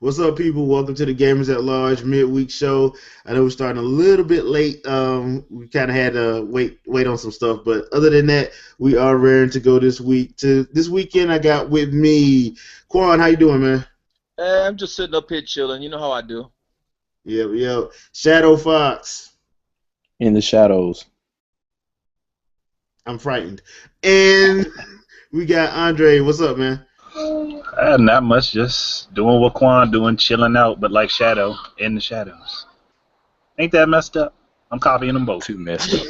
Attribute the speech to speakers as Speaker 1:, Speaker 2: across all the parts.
Speaker 1: What's up, people? Welcome to the Gamers at Large Midweek Show. I know we're starting a little bit late. We kind of had to wait on some stuff, but other than that, we are raring to go this week. To this weekend, I got with me Quan. How you doing, man?
Speaker 2: I'm just sitting up here chilling. You know how I do.
Speaker 1: Yep. Shadow Fox.
Speaker 3: In the shadows.
Speaker 1: I'm frightened. And we got Andre. What's up, man?
Speaker 4: Not much, just doing what Quan doing, chilling out, but like Shadow, in the shadows. Ain't that messed up? I'm copying them both.
Speaker 3: Too messed up.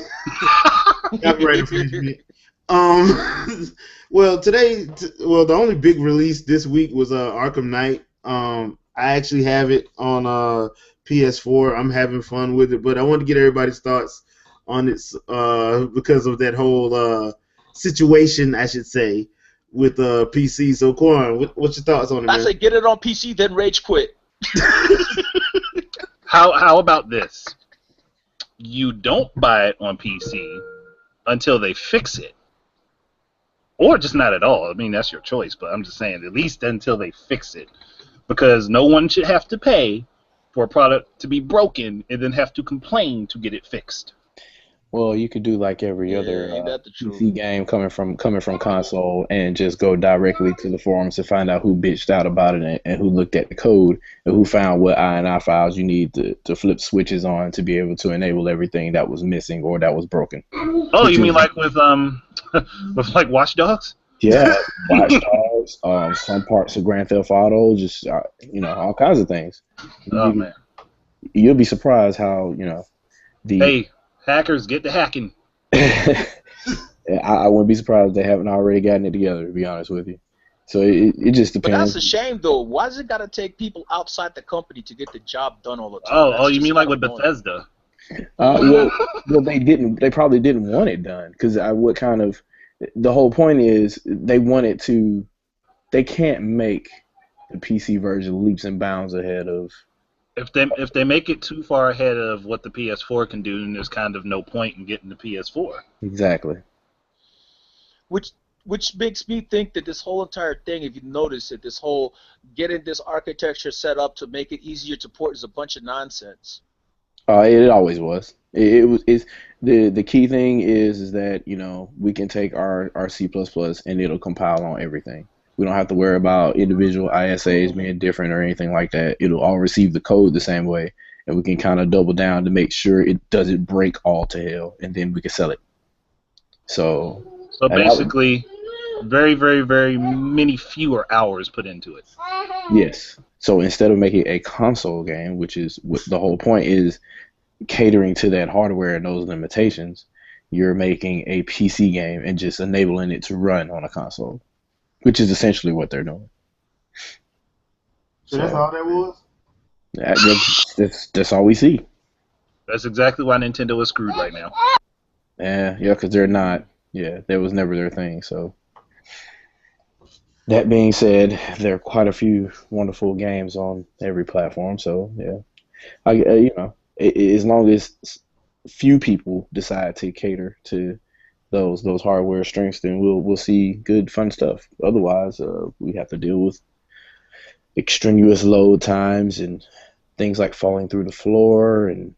Speaker 1: Copyright infringement. Well, the only big release this week was Arkham Knight. I actually have it on PS4. I'm having fun with it, but I want to get everybody's thoughts on it because of that whole situation, I should say, with PC. So, Quan, what's your thoughts on it, man?
Speaker 2: I say get it on PC, then rage quit.
Speaker 4: How about this? You don't buy it on PC until they fix it. Or just not at all. I mean, that's your choice, but I'm just saying at least until they fix it. Because no one should have to pay for a product to be broken and then have to complain to get it fixed.
Speaker 3: Well, you could do like every other
Speaker 2: ain't that the truth?
Speaker 3: PC game coming from console and just go directly to the forums to find out who bitched out about it and who looked at the code and who found what INI files you need to flip switches on to be able to enable everything that was missing or that was broken.
Speaker 4: Oh, you mean like with with like Watch Dogs?
Speaker 3: Yeah, Watch Dogs, some parts of Grand Theft Auto, just all kinds of things.
Speaker 4: Oh man,
Speaker 3: you'll be surprised how
Speaker 4: Hey, hackers, get to hacking.
Speaker 3: I wouldn't be surprised if they haven't already gotten it together, to be honest with you. So it just
Speaker 2: But
Speaker 3: depends.
Speaker 2: that's a shame, though. Why does it got to take people outside the company to get the job done all the time?
Speaker 4: Oh,
Speaker 2: That's
Speaker 4: you
Speaker 2: just
Speaker 4: mean like with
Speaker 2: annoying.
Speaker 4: Bethesda?
Speaker 3: Well, they probably didn't want it done because the whole point is they can't make the PC version leaps and bounds ahead of.
Speaker 4: If they make it too far ahead of what the PS4 can do, then there's kind of no point in getting the PS4.
Speaker 3: Exactly.
Speaker 2: Which makes me think that this whole entire thing, if you notice it, this whole getting this architecture set up to make it easier to port is a bunch of nonsense.
Speaker 3: It always was. It's the key thing is that we can take our C++ and it'll compile on everything. We don't have to worry about individual ISAs being different or anything like that. It'll all receive the code the same way, and we can kind of double down to make sure it doesn't break all to hell, and then we can sell it. So
Speaker 4: basically, very, very, very many fewer hours put into it.
Speaker 3: Yes. So instead of making a console game, which is what the whole point is, catering to that hardware and those limitations, you're making a PC game and just enabling it to run on a console, which is essentially what they're doing.
Speaker 1: So that's all that was?
Speaker 3: That's all we see.
Speaker 4: That's exactly why Nintendo is screwed right now.
Speaker 3: Yeah, because they're not. Yeah, that was never their thing. So that being said, there are quite a few wonderful games on every platform. So yeah, as long as few people decide to cater to those hardware strengths, then we'll see good fun stuff. Otherwise, we have to deal with extraneous load times and things like falling through the floor and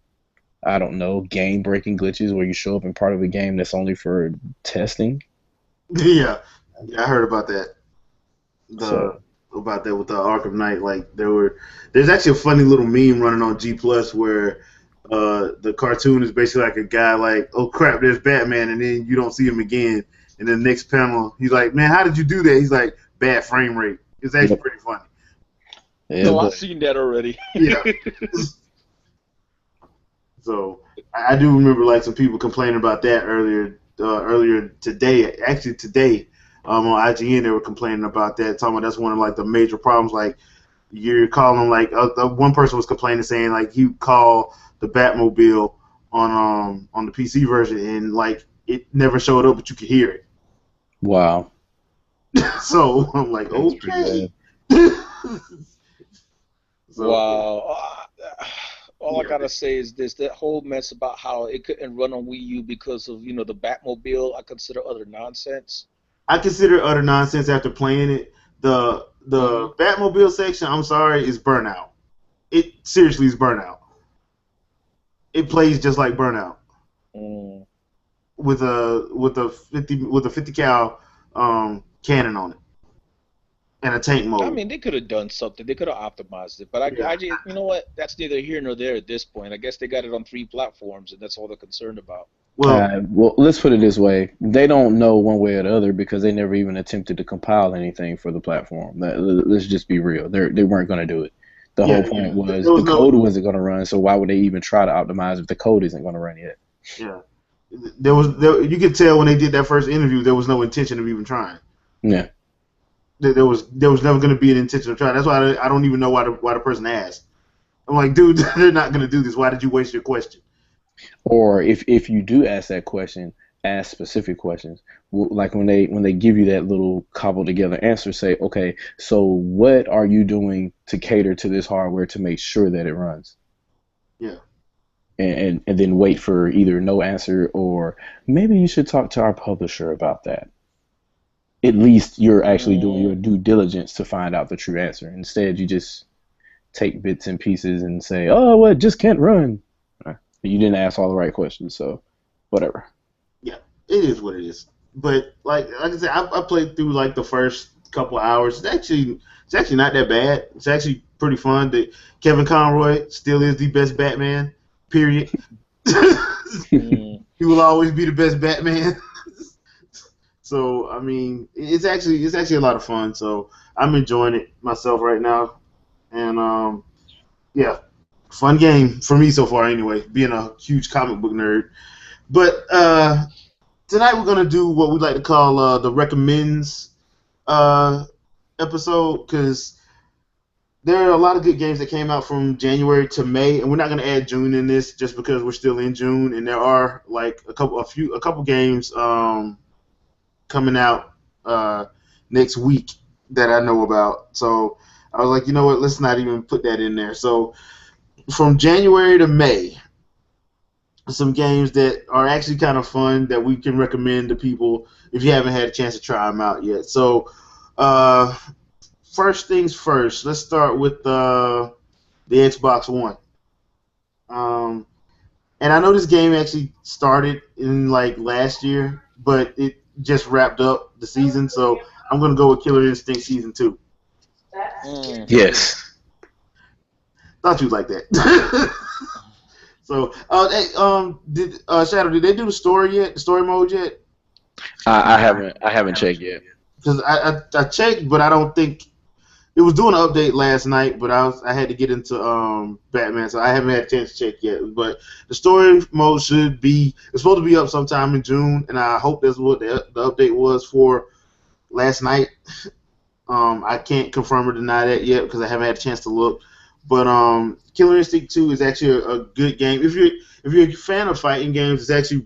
Speaker 3: I don't know, game breaking glitches where you show up in part of a game that's only for testing.
Speaker 1: Yeah, I heard about that. About that with the Arkham Knight. Like there's actually a funny little meme running on G Plus where the cartoon is basically like a guy like, oh crap, there's Batman, and then you don't see him again. And then the next panel, he's like, man, how did you do that? He's like, bad frame rate. It's actually pretty funny.
Speaker 3: Yeah,
Speaker 2: No, I've seen that already.
Speaker 1: Yeah. So I do remember like some people complaining about that earlier today. Actually today, on IGN they were complaining about that, talking about that's one of like the major problems. Like you're calling like one person was complaining saying like he called the Batmobile on the PC version and like it never showed up, but you could hear it.
Speaker 3: Wow.
Speaker 1: So I'm like,
Speaker 3: That's
Speaker 1: okay. So,
Speaker 2: wow. All I gotta say is this: that whole mess about how it couldn't run on Wii U because of the Batmobile, I consider utter nonsense.
Speaker 1: I consider utter nonsense after playing it. The The Batmobile section, I'm sorry, is Burnout. It seriously is Burnout. It plays just like Burnout with a 50 cal cannon on it and a tank
Speaker 2: I
Speaker 1: mode.
Speaker 2: mean, they could have done something. They could have optimized it, but
Speaker 1: Yeah.
Speaker 2: I just, you know what? That's neither here nor there at this point. I guess they got it on 3 platforms, and that's all they're concerned about.
Speaker 3: Well, let's put it this way. They don't know one way or the other because they never even attempted to compile anything for the platform. Let's just be real. They weren't going to do it. The whole point was the code wasn't going to run, so why would they even try to optimize if the code isn't going to run yet?
Speaker 1: Yeah. You could tell when they did that first interview, there was no intention of even trying.
Speaker 3: Yeah.
Speaker 1: There was never going to be an intention of trying. That's why I don't even know why the person asked. I'm like, dude, they're not going to do this. Why did you waste your question?
Speaker 3: Or if you do ask that question, ask specific questions. Like when they give you that little cobbled together answer, say, okay, so what are you doing to cater to this hardware to make sure that it runs?
Speaker 1: Yeah.
Speaker 3: And then wait for either no answer or maybe you should talk to our publisher about that. At least you're actually doing your due diligence to find out the true answer. Instead, you just take bits and pieces and say, oh, well, it just can't run. You didn't ask all the right questions, so whatever.
Speaker 1: Yeah, it is what it is. But like I said, I played through like the first couple hours. It's actually not that bad. It's actually pretty fun. Kevin Conroy still is the best Batman. Period. He will always be the best Batman. So I mean, it's actually a lot of fun. So I'm enjoying it myself right now, and yeah, fun game for me so far. Anyway, being a huge comic book nerd. But tonight we're gonna do what we like to call the recommends episode, because there are a lot of good games that came out from January to May, and we're not gonna add June in this just because we're still in June, and there are like a couple games coming out next week that I know about. So I was like, you know what, let's not even put that in there. So from January to May, some games that are actually kind of fun that we can recommend to people if you haven't had a chance to try them out yet. So first things first, let's start with the Xbox One. And I know this game actually started in like last year, but it just wrapped up the season, so I'm gonna go with Killer Instinct Season 2.
Speaker 3: Yes.
Speaker 1: Thought you'd like that. So, did Shadow? Did they do the story yet? The story mode yet?
Speaker 3: I haven't checked yet.
Speaker 1: Because I checked, but I don't think it was doing an update last night. But I had to get into Batman, so I haven't had a chance to check yet. But the story mode it's supposed to be up sometime in June, and I hope that's what the update was for last night. I can't confirm or deny that yet because I haven't had a chance to look. But Killer Instinct 2 is actually a good game. If you're a fan of fighting games, it's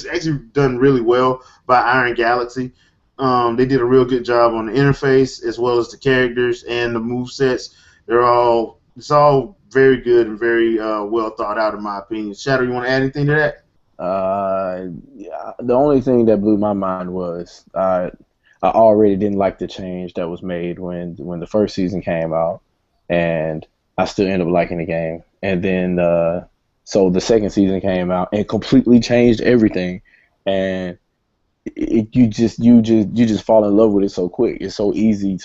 Speaker 1: actually done really well by Iron Galaxy. They did a real good job on the interface as well as the characters and the movesets. It's all very good and very well thought out in my opinion. Shadow, you want to add anything to that?
Speaker 3: Yeah, the only thing that blew my mind was I already didn't like the change that was made when the first season came out, and I still ended up liking the game. And then so the second season came out and completely changed everything, and you just fall in love with it so quick. It's so easy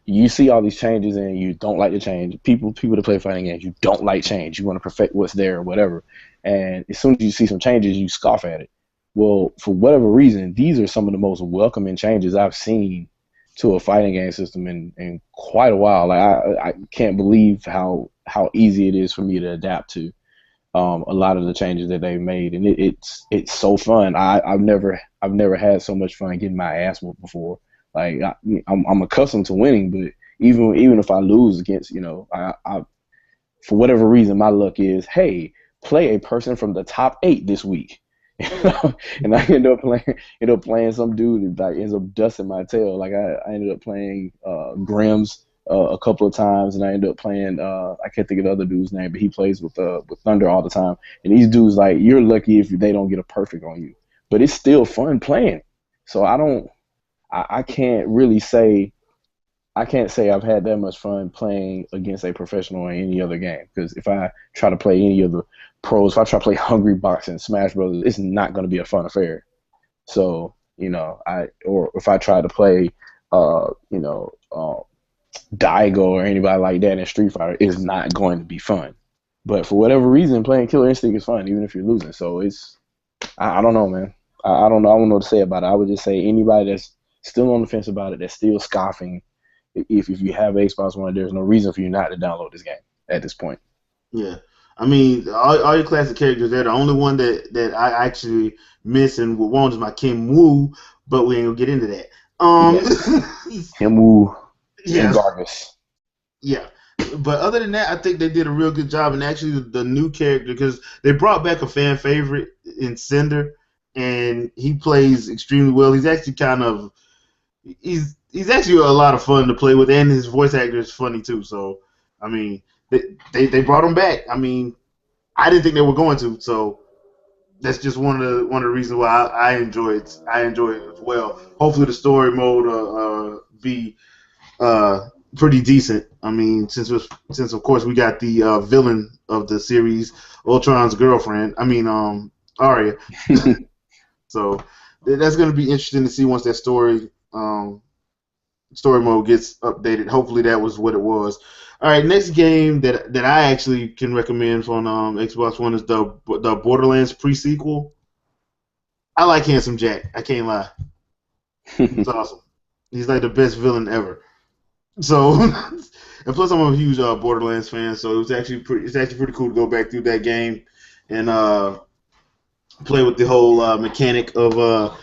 Speaker 3: you see all these changes and you don't like the change. People that play fighting games, you don't like change. You want to perfect what's there or whatever. And as soon as you see some changes, you scoff at it. Well, for whatever reason, these are some of the most welcoming changes I've seen to a fighting game system in quite a while. Like I can't believe how easy it is for me to adapt to a lot of the changes that they've made, and it's so fun. I've never had so much fun getting my ass whooped before. Like I'm accustomed to winning, but even if I lose against, I for whatever reason my luck is, hey, play a person from the top 8 this week. And I end up playing some dude that ends up dusting my tail. Like I ended up playing Grimm's a couple of times, and I ended up playing I can't think of the other dude's name, but he plays with Thunder all the time. And these dudes, like, you're lucky if they don't get a perfect on you, but it's still fun playing. So I can't really say I can't say I've had that much fun playing against a professional in any other game. Because if I try to play any of the pros, if I try to play Hungry Box and Smash Brothers, it's not going to be a fun affair. So, or if I try to play, Daigo or anybody like that in Street Fighter, it's not going to be fun. But for whatever reason, playing Killer Instinct is fun, even if you're losing. So I don't know, man. I don't know. I don't know what to say about it. I would just say anybody that's still on the fence about it, that's still scoffing, if you have Xbox One, there's no reason for you not to download this game at this point.
Speaker 1: Yeah. I mean, all your classic characters, they're the only one that I actually miss and would want is my Kim Woo, but we ain't gonna get into that.
Speaker 3: Kim Woo
Speaker 1: yeah.
Speaker 3: and Gargus.
Speaker 1: Yeah. But other than that, I think they did a real good job. And actually, the new character, because they brought back a fan favorite in Cinder, and he plays extremely well. He's actually he's actually a lot of fun to play with, and his voice actor is funny too. So, I mean, they brought him back. I mean, I didn't think they were going to, so that's just one of the reasons why I enjoy it. I enjoy it as well. Hopefully, the story mode be pretty decent. I mean, since of course we got the villain of the series, Ultron's girlfriend. I mean, Arya. So that's going to be interesting to see once that story mode gets updated. Hopefully, that was what it was. All right, next game that I actually can recommend from Xbox One is the Borderlands pre-sequel. I like Handsome Jack. I can't lie. It's awesome. He's like the best villain ever. So, and plus I'm a huge Borderlands fan, so it's actually pretty cool to go back through that game and play with the whole mechanic of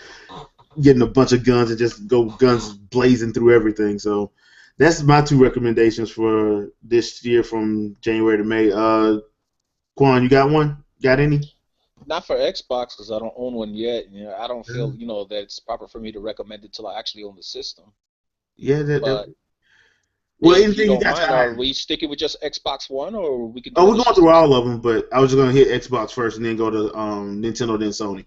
Speaker 1: getting a bunch of guns and just go guns blazing through everything. So that's my two recommendations for this year from January to May. Quan, you got one? Got any?
Speaker 2: Not for Xbox because I don't own one yet. I don't feel that it's proper for me to recommend it till I actually own the system.
Speaker 1: Yeah,
Speaker 2: But
Speaker 1: well,
Speaker 2: if
Speaker 1: anything
Speaker 2: you
Speaker 1: you
Speaker 2: don't
Speaker 1: got
Speaker 2: mind,
Speaker 1: your eye
Speaker 2: are
Speaker 1: on.
Speaker 2: we sticking with just Xbox One, or we can?
Speaker 1: Oh,
Speaker 2: Do
Speaker 1: we're going through all of them, but I was just gonna hit Xbox first and then go to Nintendo, then Sony.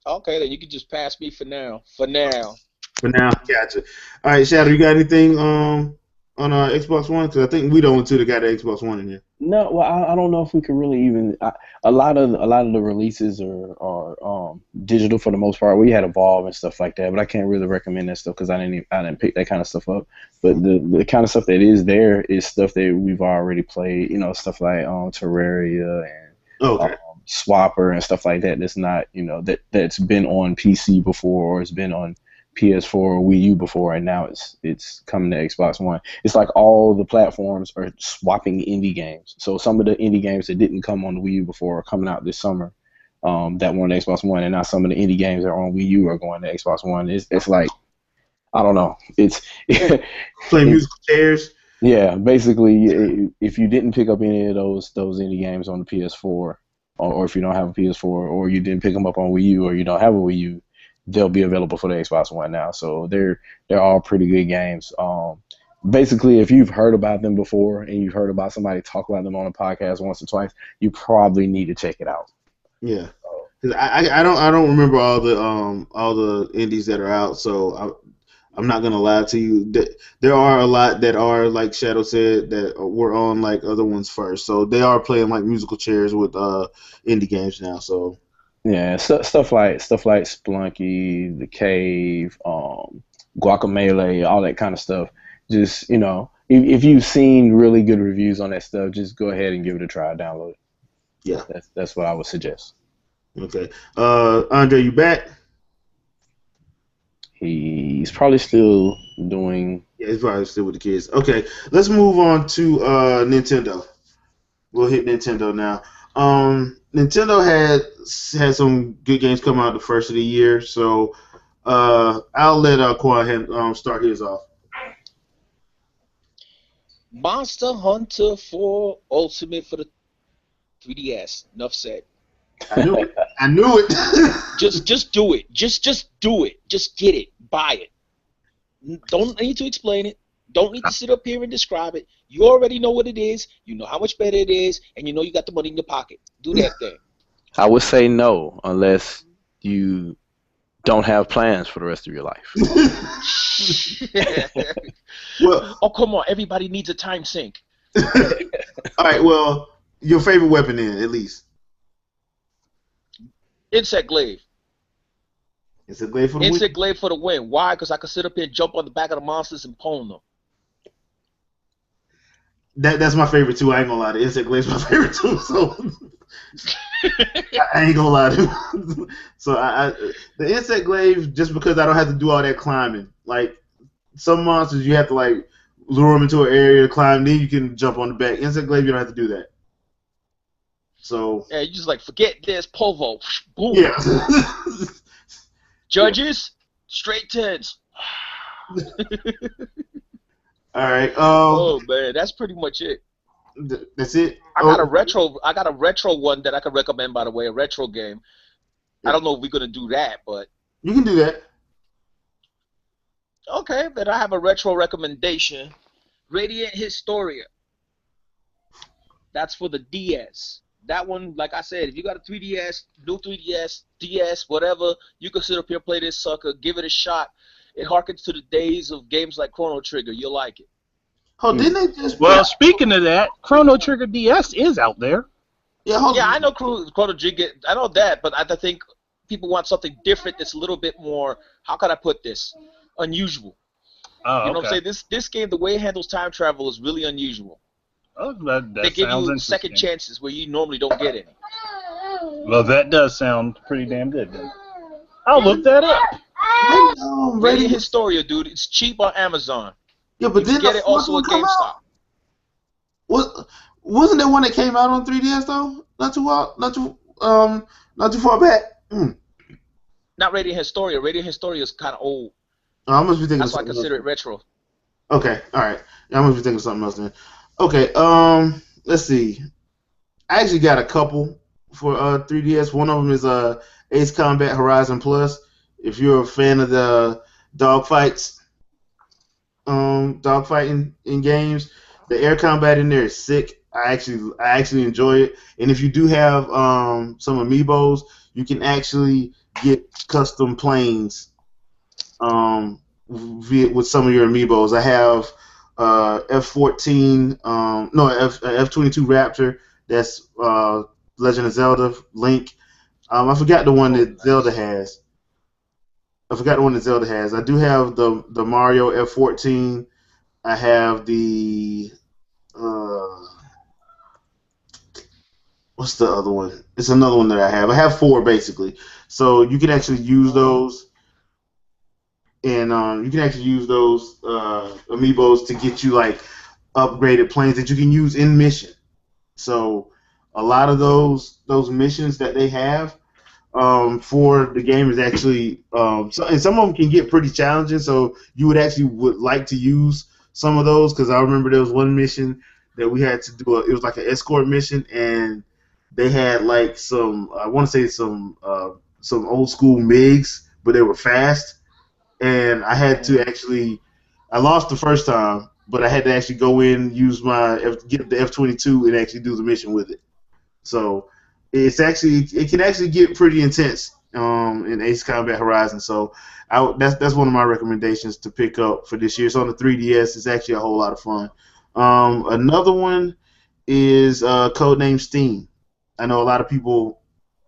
Speaker 2: Okay, then you can just pass me for now. For now.
Speaker 1: For now, gotcha. All right, Shadow, you got anything on Xbox One? Because I think we the only two that got the Xbox One in here.
Speaker 3: No, well, I don't know if we could really even. A lot of the releases are digital for the most part. We had Evolve and stuff like that, but I can't really recommend that stuff because I didn't pick that kind of stuff up. But the kind of stuff that is there is stuff that we've already played. Stuff like Terraria and Swapper and stuff like that. That's not that's been on PC before or it's been on PS4 or Wii U before, and now it's coming to Xbox One. It's like all the platforms are swapping indie games. So some of the indie games that didn't come on the Wii U before are coming out this summer, that were on Xbox One, and now some of the indie games that are on Wii U are going to Xbox One. It's like, I don't know. It's
Speaker 1: playing musical chairs.
Speaker 3: Yeah, basically, if you didn't pick up any of those indie games on the PS4, or if you don't have a PS4, or you didn't pick them up on Wii U, or you don't have a Wii U, they'll be available for the Xbox One now. So they're all pretty good games. Basically, if you've heard about them before and you've heard about somebody talk about them on a podcast once or twice, you probably need to check it out.
Speaker 1: Yeah, because I don't remember all the indies that are out, so I'm not gonna lie to you. There are a lot that are, like Shadow said, that were on like other ones first. So they are playing like musical chairs with indie games now. So.
Speaker 3: Yeah, stuff like Splunky, The Cave, Guacamelee, all that kind of stuff. Just if you've seen really good reviews on that stuff, just go ahead and give it a try. Download it.
Speaker 1: Yeah,
Speaker 3: that's what I would suggest.
Speaker 1: Okay, Andre, you back?
Speaker 3: He's probably still doing.
Speaker 1: Yeah, he's probably still with the kids. Okay, let's move on to Nintendo. We'll hit Nintendo now. Nintendo had some good games come out the first of the year, so I'll let Kawhi start his off.
Speaker 2: Monster Hunter 4 Ultimate for the 3DS. Enough said.
Speaker 1: I knew it. I knew it.
Speaker 2: Just do it. Just do it. Just get it. Buy it. Don't need to explain it. Don't need to sit up here and describe it. You already know what it is. You know how much better it is, and you know you got the money in your pocket. Do that thing.
Speaker 3: I would say no, unless you Don't have plans for the rest of your life.
Speaker 1: Well,
Speaker 2: Oh, come on. Everybody needs a time sink.
Speaker 1: all right. Well, your favorite weapon then, at least.
Speaker 2: Insect glaive.
Speaker 1: It's a glaive for the win.
Speaker 2: Insect glaive for the win. Why? Because I can sit up here and jump on the back of the monsters and pwn them.
Speaker 1: That's my favorite too. I ain't gonna lie. The insect glaive's my favorite too. So I ain't gonna lie to you. So the insect glaive, just because I don't have to do all that climbing. Like some monsters, you have to like lure them into an area to climb. Then you can jump on the back. Insect glaive, you don't have to do that. So
Speaker 2: yeah, you just like forget this povo. Boom.
Speaker 1: yeah.
Speaker 2: Judges, straight tens.
Speaker 1: All right.
Speaker 2: Oh man, that's pretty much it.
Speaker 1: That's it.
Speaker 2: I got a retro one that I can recommend, by the way, a retro game. I don't know if we're gonna do that, but
Speaker 1: You can do that.
Speaker 2: okay, then I have a retro recommendation. Radiant Historia. That's for the DS. That one, like I said, if you got a 3DS, new 3DS, DS, whatever, you can sit up here and play this sucker, give it a shot. It harkens to the days of games like Chrono Trigger. You'll like it.
Speaker 1: Oh, didn't they just?
Speaker 4: Well, speaking of that, Chrono Trigger DS is out there.
Speaker 1: Yeah, hold
Speaker 2: Yeah,
Speaker 1: on.
Speaker 2: I know Chrono Trigger. I know that, but I think people want something different that's a little bit more, how can I put this, unusual.
Speaker 4: Oh,
Speaker 2: You know what I'm
Speaker 4: okay.
Speaker 2: saying? This game, the way it handles time travel is really unusual.
Speaker 4: Oh, that
Speaker 2: They give
Speaker 4: sounds
Speaker 2: you
Speaker 4: interesting.
Speaker 2: second chances where you normally don't get any.
Speaker 4: Well, that does sound pretty damn good then. I'll look that up.
Speaker 2: Radiant Historia, dude. It's cheap on Amazon.
Speaker 1: Yeah, but
Speaker 2: You can
Speaker 1: then
Speaker 2: get
Speaker 1: the
Speaker 2: it also
Speaker 1: fourth
Speaker 2: at
Speaker 1: one come
Speaker 2: GameStop.
Speaker 1: out. Wasn't there one that came out on 3DS though? Not too far back.
Speaker 2: Not Radiant Historia. Radiant Historia is kind of old.
Speaker 1: Oh, I must be thinking
Speaker 2: That's
Speaker 1: of
Speaker 2: why I
Speaker 1: something
Speaker 2: consider
Speaker 1: else.
Speaker 2: it retro.
Speaker 1: Okay, all right. I must be thinking of something else then. Okay, let's see. I actually got a couple for 3DS. One of them is Ace Combat Horizon Plus. If you're a fan of the dogfighting in games, the air combat in there is sick. I actually enjoy it. And if you do have some amiibos, you can actually get custom planes with some of your amiibos. I have F-14, F-22 Raptor. That's Legend of Zelda Link. I forgot the one that Zelda has. I do have the Mario F-14. I have the what's the other one? It's another one that I have. I have 4 basically. So you can actually use those. And you can actually use those amiibos to get you like upgraded planes that you can use in mission. So a lot of those missions that they have for the game is actually and some of them can get pretty challenging. So you would like to use some of those, because I remember there was one mission that we had to do. It was like an escort mission, and they had like some old school MiGs, but they were fast. And I had to I lost the first time, but I had to actually go in, get the F-22 and actually do the mission with it. So it can actually get pretty intense in Ace Combat Horizon. So that's one of my recommendations to pick up for this year. It's on the 3DS. It's actually a whole lot of fun. Another one is Codename Steam. I know a lot of people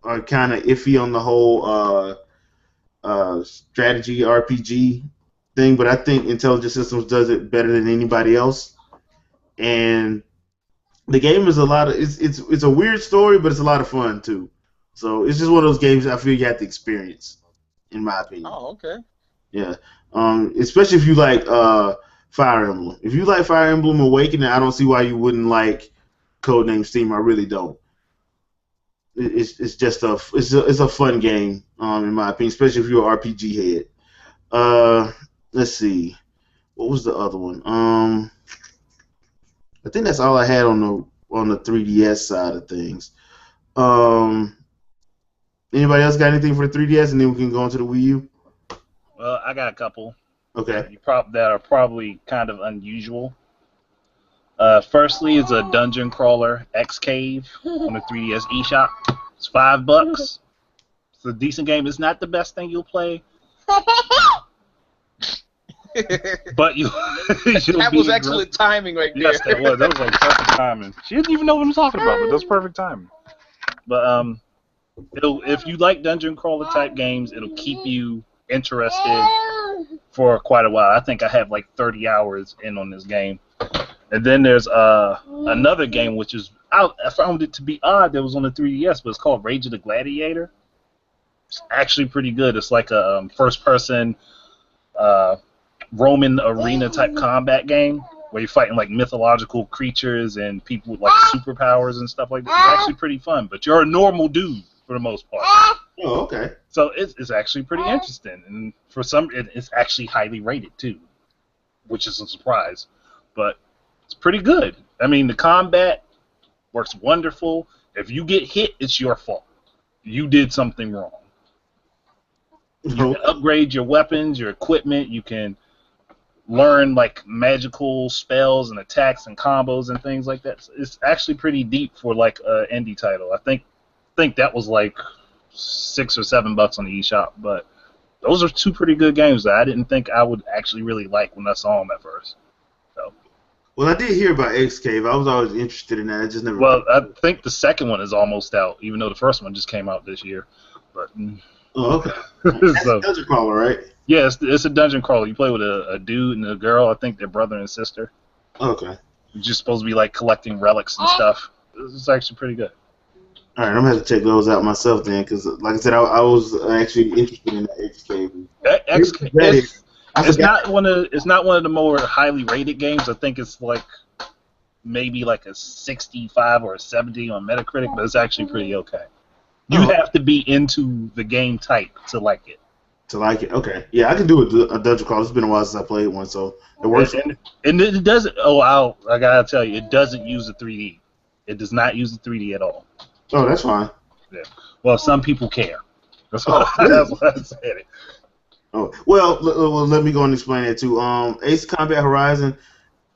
Speaker 1: are kind of iffy on the whole strategy RPG thing, but I think Intelligent Systems does it better than anybody else. And the game is it's a weird story, but it's a lot of fun too. So it's just one of those games I feel you have to experience, in my opinion.
Speaker 2: Oh, okay.
Speaker 1: Yeah. Especially if you like Fire Emblem. If you like Fire Emblem Awakening, I don't see why you wouldn't like Codename Steam. I really don't. It's just a fun game, in my opinion, especially if you're an RPG head. Let's see, what was the other one? I think that's all I had on the 3DS side of things. Anybody else got anything for the 3DS, and then we can go into the Wii U?
Speaker 4: Well, I got a couple.
Speaker 1: Okay.
Speaker 4: That are probably kind of unusual. Firstly is a Dungeon Crawler X Cave on the 3DS eShop. It's $5. It's a decent game. It's not the best thing you'll play, but you'll
Speaker 2: That
Speaker 4: be
Speaker 2: was excellent timing right there.
Speaker 4: Yes, that was. That was like perfect timing. She didn't even know what I'm talking about, but that's perfect timing. But if you like dungeon crawler type games, it'll keep you interested for quite a while. I think I have like 30 hours in on this game. And then there's another game which is I found it to be odd that was on the 3DS, but it's called Rage of the Gladiator. It's actually pretty good. It's like a first-person Roman arena type combat game where you're fighting like mythological creatures and people with like superpowers and stuff like that. It's actually pretty fun, but you're a normal dude for the most part.
Speaker 1: Oh, okay.
Speaker 4: So it's actually pretty interesting, and for some, it's actually highly rated too, which is a surprise. But it's pretty good. I mean, the combat works wonderful. If you get hit, it's your fault. You did something wrong. You can upgrade your weapons, your equipment. You can learn like magical spells and attacks and combos and things like that. It's actually pretty deep for like an indie title. I think that was like $6 or $7 on the eShop, but those are two pretty good games that I didn't think I would actually really like when I saw them at first. So.
Speaker 1: Well, I did hear about X Cave. I was always interested in that. I just never.
Speaker 4: Well, I think the second one is almost out, even though the first one just came out this year. But.
Speaker 1: Oh, okay. That's
Speaker 4: so,
Speaker 1: a dungeon crawler, right?
Speaker 4: Yeah, it's a dungeon crawler. You play with a dude and a girl. I think they're brother and sister.
Speaker 1: Okay.
Speaker 4: You're just supposed to be like collecting relics and stuff. It's actually pretty good.
Speaker 1: All right, I'm gonna have to check those out myself then, because like I said, I was actually interested in the X Cave.
Speaker 4: It's not one of the more highly rated games. I think it's like maybe like a 65 or a 70 on Metacritic, but it's actually pretty okay. You have to be into the game type to like it.
Speaker 1: To like it, okay. Yeah, I can do a dungeon crawl. It's been a while since I played one, so it works.
Speaker 4: And it doesn't. I gotta tell you, it doesn't use the 3D. It does not use the 3D at all.
Speaker 1: Oh, that's fine.
Speaker 4: Yeah. Well, some people care. That's why I said it.
Speaker 1: Oh, well, let me go and explain that too. Ace Combat Horizon,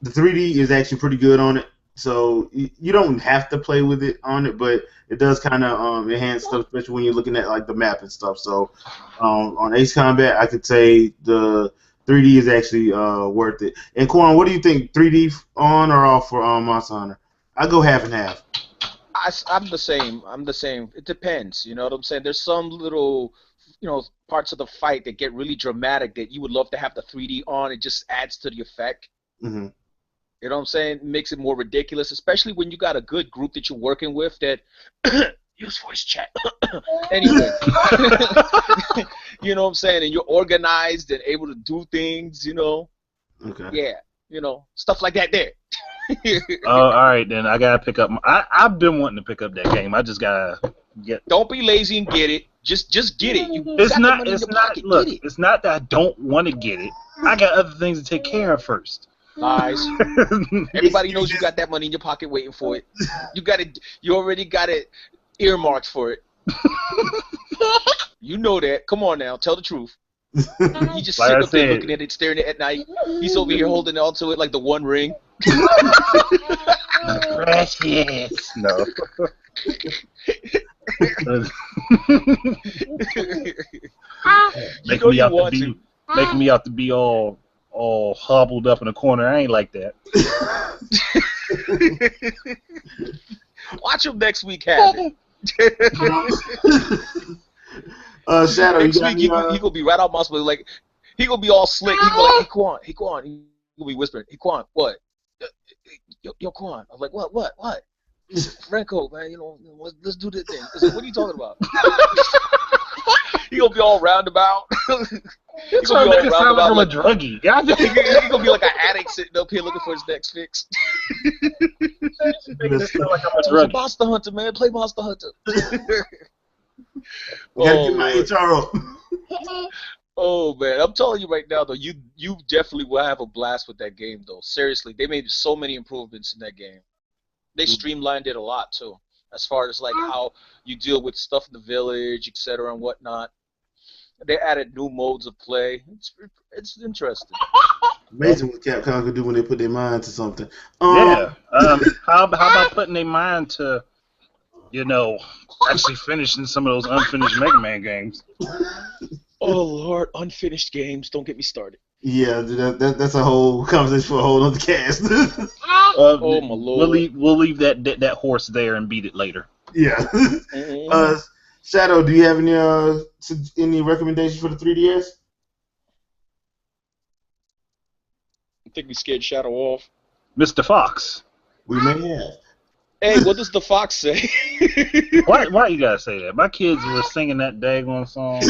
Speaker 1: the 3D is actually pretty good on it. So you don't have to play with it on it, but it does kind of enhance stuff, especially when you're looking at like the map and stuff. So on Ace Combat, I could say the 3D is actually worth it. And Quan, what do you think? 3D on or off for Monster Hunter? I go half and half.
Speaker 2: I'm the same. It depends. You know what I'm saying? There's some little, parts of the fight that get really dramatic that you would love to have the 3D on. It just adds to the effect.
Speaker 1: Mm-hmm.
Speaker 2: You know what I'm saying? It makes it more ridiculous, especially when you got a good group that you're working with that use voice chat. Anyway, you know what I'm saying? And you're organized and able to do things,
Speaker 1: Okay.
Speaker 2: Yeah, stuff like that there.
Speaker 4: All right, then I gotta pick up. I've been wanting to pick up that game. I just gotta get.
Speaker 2: Don't be lazy and get it. Just get it.
Speaker 4: It's not. Look, it's not that I don't want to get it. I got other things to take care of first.
Speaker 2: Lies. Everybody knows you got that money in your pocket waiting for it. You got it. You already got it earmarked for it. You know that. Come on now, tell the truth. He just sitting up there looking at it, staring at it at night. He's over here holding on to it like the One Ring.
Speaker 4: Precious. No. Making me out to be all hobbled up in a corner. I ain't like that.
Speaker 2: Watch him next week have it.
Speaker 1: Shadow,
Speaker 2: next week he gonna be right out my spot. Like he gonna be all slick. He gonna be like, hey Quan. He gonna be whispering, hey Quan, what? Yo Quan. I was like, what? Franco, man, let's do this thing. I said, what are you talking about? He gonna be all roundabout.
Speaker 4: You're trying to make it sound like I'm a druggie.
Speaker 2: He gonna be like an addict sitting up here looking for his next fix.
Speaker 4: Making it sound like I'm a druggie.
Speaker 2: Monster Hunter, man. Play Monster Hunter.
Speaker 1: Gotta get my HR up.
Speaker 2: Oh man, I'm telling you right now though, you definitely will have a blast with that game though. Seriously, they made so many improvements in that game. They streamlined it a lot too, as far as like how you deal with stuff in the village, etc. and whatnot. They added new modes of play. It's interesting.
Speaker 1: Amazing what Capcom could do when they put their mind to something.
Speaker 4: Yeah. How about putting their mind to you know, actually finishing some of those unfinished Mega Man games.
Speaker 2: Oh Lord, unfinished games. Don't get me started.
Speaker 1: Yeah, that's a whole conversation for a whole other cast.
Speaker 2: Oh my Lord.
Speaker 4: We'll leave that horse there and beat it later.
Speaker 1: Yeah.
Speaker 2: Mm-hmm.
Speaker 1: Shadow, do you have any recommendations for the 3DS?
Speaker 2: I think we scared Shadow off.
Speaker 4: Mr. Fox.
Speaker 1: We may have.
Speaker 2: Hey, what does the fox say?
Speaker 4: Why you gotta say that? My kids were singing that daggone song.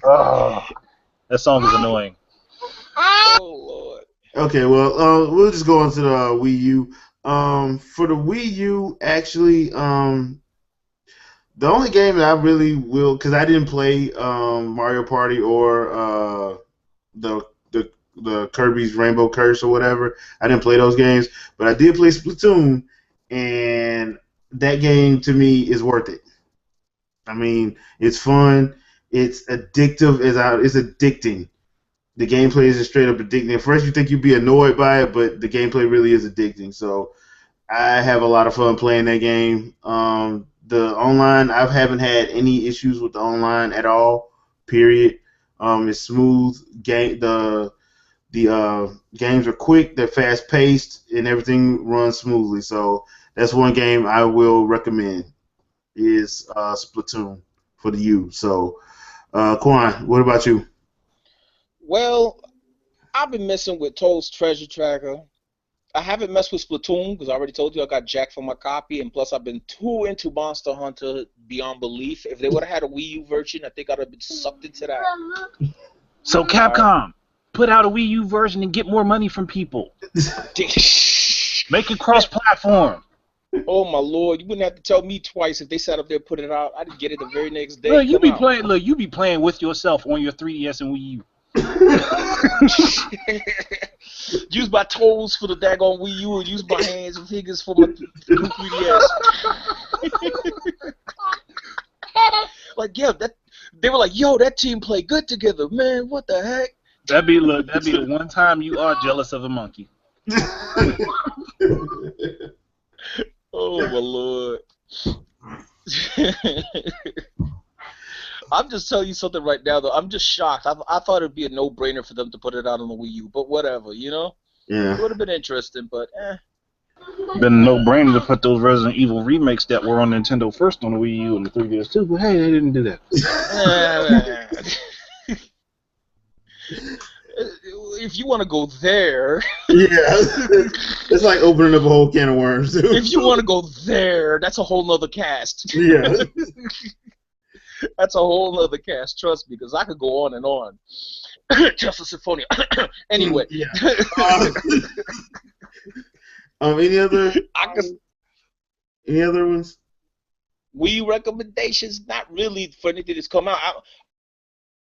Speaker 4: Oh, that song is annoying.
Speaker 2: Oh Lord.
Speaker 1: Okay, well, we'll just go on to the Wii U. For the Wii U, actually, the only game that I really will, because I didn't play Mario Party or the Kirby's Rainbow Curse or whatever. I didn't play those games, but I did play Splatoon, and that game to me is worth it. I mean, it's fun. It's addictive. It's addicting. The gameplay is just straight up addicting. At first, you think you'd be annoyed by it, but the gameplay really is addicting. So I have a lot of fun playing that game. The online, I haven't had any issues with the online at all. Period. It's smooth. The games are quick. They're fast paced, and everything runs smoothly. So that's one game I will recommend is Splatoon for the U. So, Quan, what about you?
Speaker 2: Well, I've been messing with Toad's Treasure Tracker. I haven't messed with Splatoon because I already told you I got jacked for my copy, and plus I've been too into Monster Hunter beyond belief. If they would have had a Wii U version, I think I'd have been sucked into that.
Speaker 4: So Capcom, put out a Wii U version and get more money from people. Make it cross-platform.
Speaker 2: Oh my Lord! You wouldn't have to tell me twice if they sat up there and put it out. I'd get it the very next day.
Speaker 4: Look, you be playing with yourself on your 3DS and Wii U.
Speaker 2: Use my toes for the daggone Wii U and use my hands and fingers for my new 3DS. Like, yeah, they were like, yo, that team played good together, man. What the heck?
Speaker 4: That'd be the one time you are jealous of a monkey.
Speaker 2: Oh my Lord. I'm just telling you something right now, though. I'm just shocked. I thought it'd be a no-brainer for them to put it out on the Wii U, but whatever, you know?
Speaker 1: Yeah.
Speaker 2: It would have been interesting, but
Speaker 4: Been a no-brainer to put those Resident Evil remakes that were on Nintendo first on the Wii U and the 3DS too, but hey, they didn't do that.
Speaker 2: If you want to go there.
Speaker 1: Yeah. It's like opening up a whole can of worms, dude.
Speaker 2: If you want to go there, that's a whole nother cast.
Speaker 1: Yeah.
Speaker 2: That's a whole nother cast, trust me, because I could go on and on. Just a Symphonia. Anyway.
Speaker 1: Yeah. Any other ones?
Speaker 2: Wii recommendations? Not really for anything that's come out.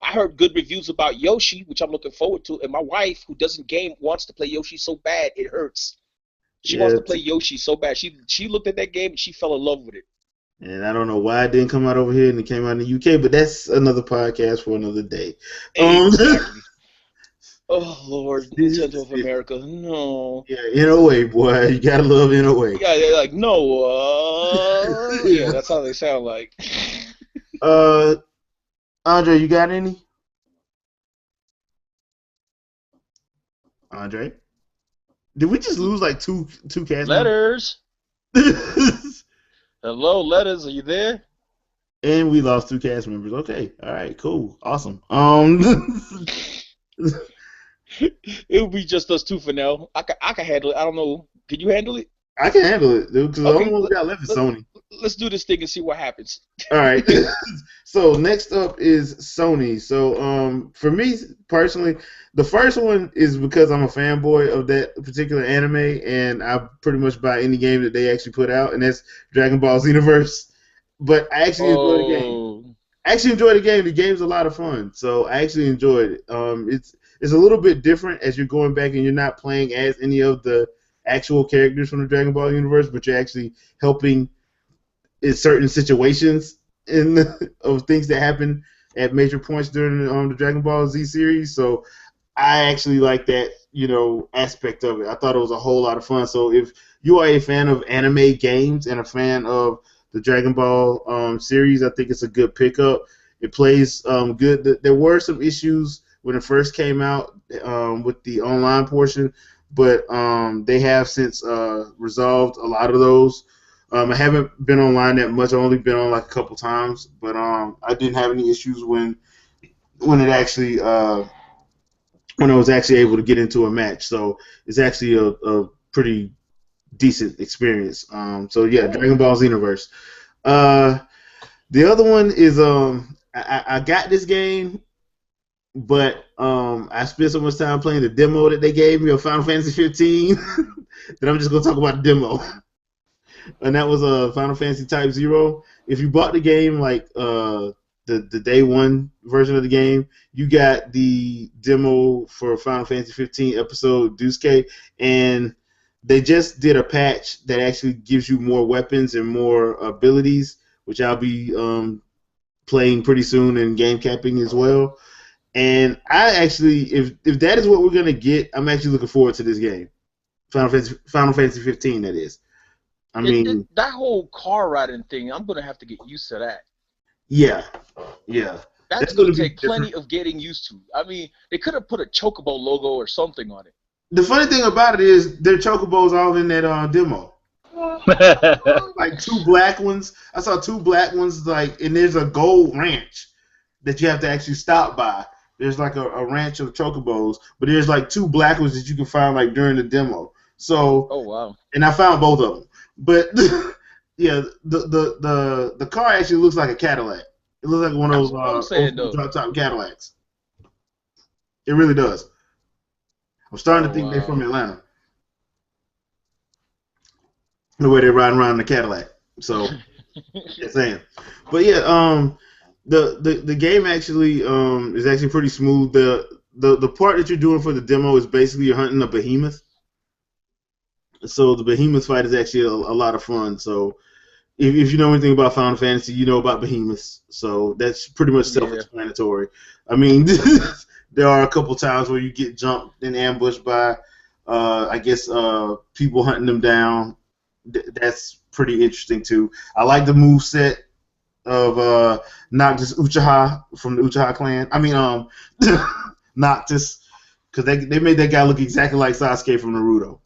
Speaker 2: I heard good reviews about Yoshi, which I'm looking forward to, and my wife, who doesn't game, wants to play Yoshi so bad it hurts. She wants to play Yoshi so bad. She looked at that game and she fell in love with it.
Speaker 1: And I don't know why it didn't come out over here and it came out in the UK, but that's another podcast for another day.
Speaker 2: Exactly. Oh Lord, Nintendo of America, no.
Speaker 1: Yeah, in a way, boy, you gotta love in a way.
Speaker 2: Yeah, they're like no. Yeah, that's how they sound like.
Speaker 1: Andre, you got any? Andre, did we just lose like two cast
Speaker 2: Letters. Hello, Letters, are you there?
Speaker 1: And we lost 2 cast members. Okay, all right, cool, awesome.
Speaker 2: It would be just us 2 for now. I can handle it. I don't know. Can you handle it?
Speaker 1: I can handle it, dude, because the only one we got left is Sony.
Speaker 2: Let's do this thing and see what happens.
Speaker 1: All right. So next up is Sony. So for me personally, the first one is because I'm a fanboy of that particular anime, and I pretty much buy any game that they actually put out, and that's Dragon Ball Xenoverse. But I actually enjoy the game. The game's a lot of fun, so I actually enjoyed it. It's a little bit different as you're going back and you're not playing as any of the actual characters from the Dragon Ball universe, but you're actually helping in certain situations of things that happen at major points during the Dragon Ball Z series. So I actually like that, aspect of it. I thought it was a whole lot of fun. So if you are a fan of anime games and a fan of the Dragon Ball series, I think it's a good pickup. It plays good. There were some issues when it first came out with the online portion, but they have since resolved a lot of those. I haven't been online that much. I've only been on like a couple times, but I didn't have any issues when it actually when I was actually able to get into a match. So it's actually a pretty decent experience. So yeah, Dragon Ball Xenoverse. The other one is I got this game, but I spent so much time playing the demo that they gave me of Final Fantasy 15 that I'm just gonna talk about the demo. And that was a Final Fantasy Type 0. If you bought the game like the day one version of the game, you got the demo for Final Fantasy 15 episode Duske, and they just did a patch that actually gives you more weapons and more abilities, which I'll be playing pretty soon and game capping as well. And I actually, if that is what we're gonna get, I'm actually looking forward to this game, Final Fantasy 15. That is. I mean,
Speaker 2: that whole car riding thing, I'm gonna have to get used to that.
Speaker 1: yeah.
Speaker 2: That's gonna take plenty of getting used to. I mean, they could have put a Chocobo logo or something on it.
Speaker 1: The funny thing about it is, their Chocobos all in that demo. Like 2 black ones. I saw 2 black ones, and there's a gold ranch that you have to actually stop by. There's like a ranch of Chocobos, but there's like 2 black ones that you can find like during the demo. So,
Speaker 2: oh wow!
Speaker 1: And I found both of them. But yeah, the car actually looks like a Cadillac. It looks like one of those drop top Cadillacs. It really does. I'm starting to think they're from Atlanta. The way they're riding around in the Cadillac. So, just saying. But yeah, the game actually is actually pretty smooth. The part that you're doing for the demo is basically you're hunting a behemoth. So the behemoth fight is actually a lot of fun. So if you know anything about Final Fantasy, you know about behemoths. So that's pretty much self-explanatory. I mean, there are a couple times where you get jumped and ambushed by, I guess, people hunting them down. That's pretty interesting too. I like the move set of Noctis Uchiha from the Uchiha clan. I mean, Noctis, because they made that guy look exactly like Sasuke from Naruto.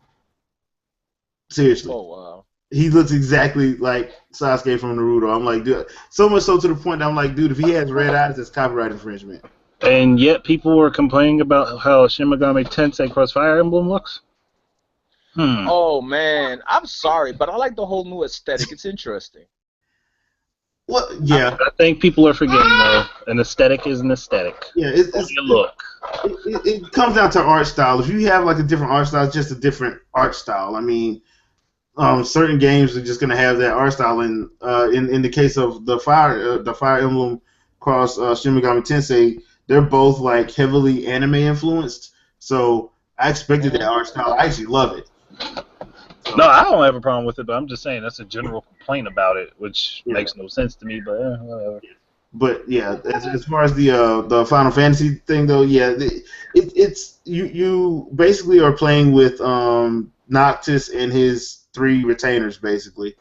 Speaker 1: Seriously.
Speaker 2: Oh wow.
Speaker 1: He looks exactly like Sasuke from Naruto. I'm like, dude, so much so to the point that I'm like, dude, if he has red eyes, it's copyright infringement.
Speaker 4: And yet people were complaining about how Shin Megami Tensei Cross Fire Emblem looks.
Speaker 2: Oh man, I'm sorry, but I like the whole new aesthetic. It's interesting.
Speaker 1: Well, yeah.
Speaker 4: I think people are forgetting though. An aesthetic is an aesthetic.
Speaker 1: Yeah, it's
Speaker 4: a look.
Speaker 1: It comes down to art style. If you have like a different art style, it's just a different art style. I mean, certain games are just gonna have that art style. And in the case of the Fire Emblem Cross Shin Megami Tensei, they're both like heavily anime influenced. So I expected that art style. I actually love it.
Speaker 4: So, no, I don't have a problem with it, but I'm just saying that's a general complaint about it, which makes no sense to me. But whatever. But
Speaker 1: yeah, as far as the Final Fantasy thing, though, yeah, it's you basically are playing with Noctis and his 3 retainers, basically.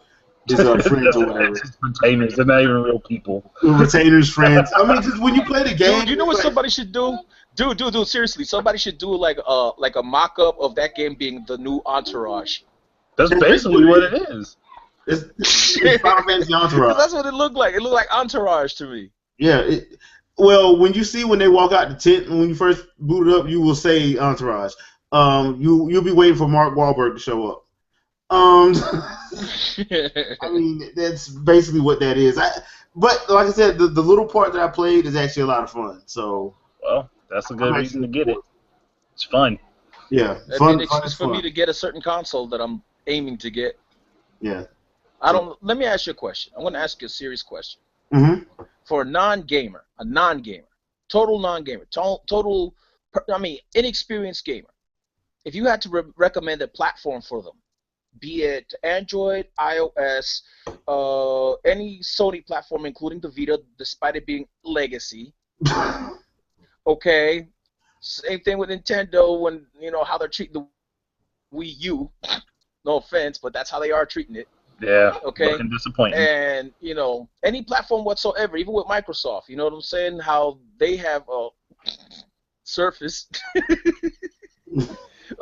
Speaker 1: His friends or whatever.
Speaker 4: Retainers, they're not even real people.
Speaker 1: Retainers, friends. I mean, just when you play the game,
Speaker 2: dude, you know what somebody should do? Dude, seriously, somebody should do like a mock-up of that game being the new Entourage.
Speaker 4: That's basically what it is.
Speaker 1: It's Final Fantasy Entourage.
Speaker 2: That's what it looked like. It looked like Entourage to me.
Speaker 1: Yeah. Well, when they walk out the tent, when you first boot it up, you will say Entourage. You'll be waiting for Mark Wahlberg to show up. I mean, that's basically what that is. But like I said, the little part that I played is actually a lot of fun. So.
Speaker 4: Well, that's a good reason to get it. It's fun.
Speaker 1: Yeah,
Speaker 2: fun. It's for me to get a certain console that I'm aiming to get.
Speaker 1: Yeah.
Speaker 2: Let me ask you a question. I'm going to ask you a serious question.
Speaker 1: Mm-hmm.
Speaker 2: For a non-gamer, total non-gamer, inexperienced gamer, if you had to recommend a platform for them, be it Android, iOS, any Sony platform, including the Vita, despite it being legacy, okay, Same thing with Nintendo when how they're treating the Wii U. No offense, but that's how they are treating it.
Speaker 4: Yeah.
Speaker 2: Okay.
Speaker 4: Looking disappointing.
Speaker 2: And any platform whatsoever, even with Microsoft, you know what I'm saying? How they have a Surface.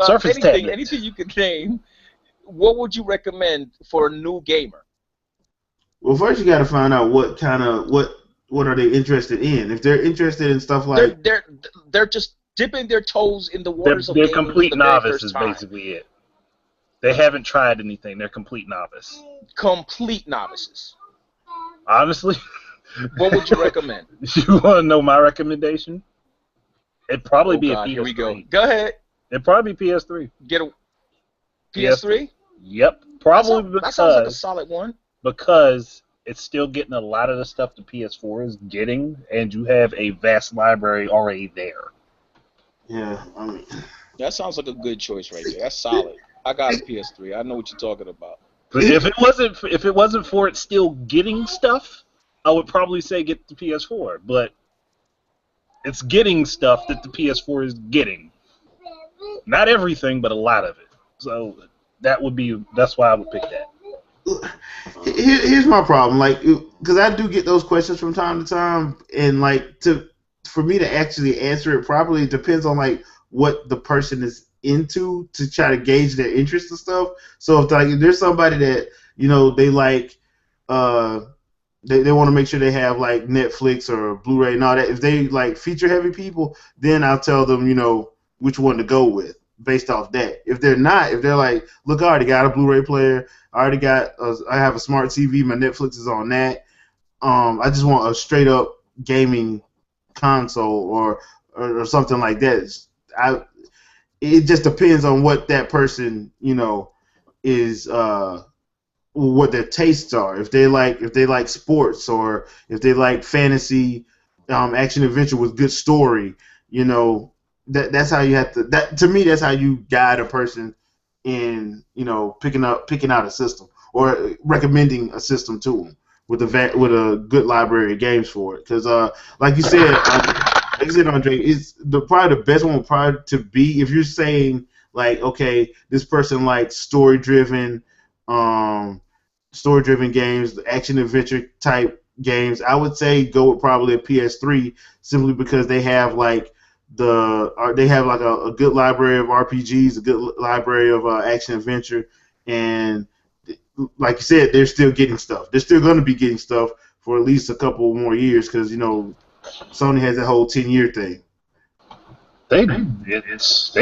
Speaker 4: Surface tablet.
Speaker 2: Anything you could name. What would you recommend for a new gamer?
Speaker 1: Well, first you got to find out what are they interested in. If they're interested in stuff like
Speaker 2: they're just dipping their toes in the waters of
Speaker 4: they're
Speaker 2: gaming
Speaker 4: complete
Speaker 2: for the very
Speaker 4: novice
Speaker 2: first
Speaker 4: is
Speaker 2: time.
Speaker 4: basically it. They haven't tried anything. They're complete novice.
Speaker 2: Complete novices.
Speaker 4: Honestly,
Speaker 2: what would you recommend?
Speaker 4: You want to know my recommendation? It'd probably be
Speaker 2: God,
Speaker 4: a PS3.
Speaker 2: Here we go. Go ahead.
Speaker 4: It'd probably be PS3.
Speaker 2: Get a PS3?
Speaker 4: Yep. Probably
Speaker 2: that sounds like a solid one.
Speaker 4: Because it's still getting a lot of the stuff the PS4 is getting, and you have a vast library already there.
Speaker 1: Yeah, I mean,
Speaker 2: that sounds like a good choice right there. That's solid. I got a PS3. I know what you're talking about.
Speaker 4: But if it wasn't for it still getting stuff, I would probably say get the PS4. But it's getting stuff that the PS4 is getting. Not everything, but a lot of it. So that's why I would pick that.
Speaker 1: Here's my problem, because I do get those questions from time to time, and for me to actually answer it properly, it depends on what the person is into to try to gauge their interest and stuff. So if there's somebody that they like, they want to make sure they have Netflix or Blu-ray and all that. If they feature heavy people, then I'll tell them which one to go with based off that. If they're not, if they're like, look, I already got a Blu-ray player, I have a smart TV, my Netflix is on that. I just want a straight up gaming console or something like that. It just depends on what that person is what their tastes are. If they like sports, or if they like fantasy, action adventure with good story, that's how you have to. To me, that's how you guide a person in picking out a system or recommending a system to them with a good library of games for it. Because like you said, Andre, it's probably the best one probably to be if you're saying okay, this person likes story driven games, action adventure type games. I would say go with probably a PS3 simply because they have a good library of RPGs, a good library of action adventure, and like you said, they're still getting stuff. They're still going to be getting stuff for at least a couple more years because Sony has that whole 10-year thing.
Speaker 4: They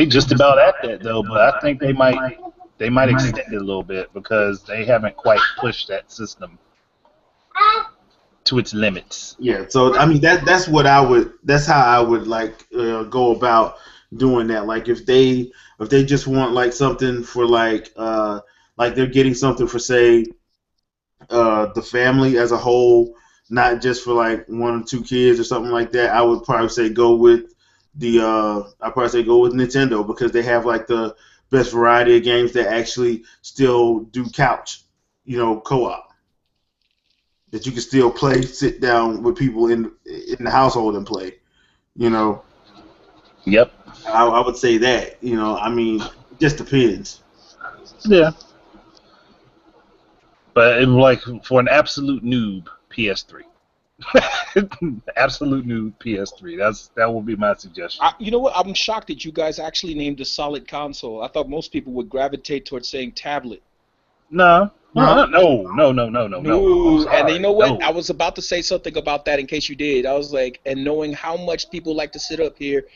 Speaker 4: just about at that though, but I think they might extend it a little bit because they haven't quite pushed that system to its limits.
Speaker 1: Yeah, so I mean that's how I would go about doing that. If they just want something for they're getting something for say the family as a whole, not just for one or two kids or something like that, I would probably say go with Nintendo because they have the best variety of games that actually still do couch, co-op. That you can still sit down with people in the household and play,
Speaker 4: Yep.
Speaker 1: I would say that, I mean, it just depends.
Speaker 4: Yeah. But for an absolute noob, PS3. Absolute noob, PS3. That will be my suggestion.
Speaker 2: You know what? I'm shocked that you guys actually named a solid console. I thought most people would gravitate towards saying tablet.
Speaker 4: No. No.
Speaker 2: And you know what? No. I was about to say something about that in case you did. I was and knowing how much people like to sit up here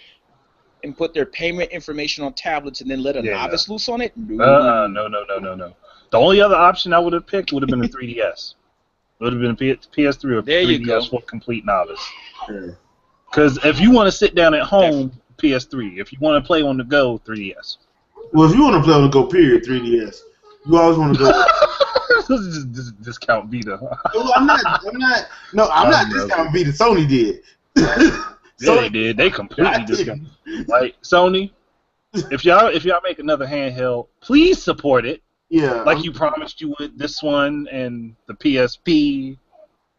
Speaker 2: and put their payment information on tablets and then let a novice loose on it?
Speaker 4: No. The only other option I would have picked would have been a 3DS. It would have been a PS3 or
Speaker 2: there
Speaker 4: 3DS for complete novice. Because if you want to sit down at home, PS3. If you want to play on the go, 3DS.
Speaker 1: Well, if you want to play on the go, period, 3DS. You always want to go.
Speaker 4: Just discount Vita.
Speaker 1: Well, I'm not discounting Vita. Sony did.
Speaker 4: Yeah, they did. They completely discounted. Sony, if y'all make another handheld, please support it.
Speaker 1: Yeah.
Speaker 4: Like you promised you would this one and the PSP.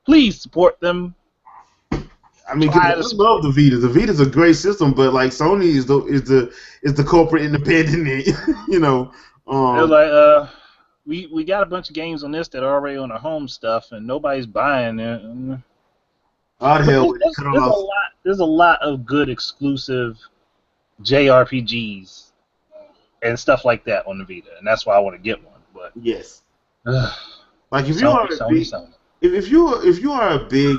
Speaker 4: Please support them.
Speaker 1: I mean, 'cause
Speaker 4: Try
Speaker 1: I
Speaker 4: to.
Speaker 1: love the Vita. The Vita's a great system, but like Sony is the culprit in abandoning it. you know.
Speaker 4: They're
Speaker 1: Um,
Speaker 4: like, we got a bunch of games on this that are already on our home stuff, and nobody's buying it.
Speaker 1: Out of
Speaker 4: But
Speaker 1: hell with it. Cut
Speaker 4: there's a
Speaker 1: off.
Speaker 4: lot. There's a lot of good exclusive JRPGs and stuff like that on the Vita, and that's why I want to get one. But
Speaker 1: Yes. Like if you
Speaker 4: Sony,
Speaker 1: are a
Speaker 4: Sony,
Speaker 1: big
Speaker 4: Sony.
Speaker 1: if you are a big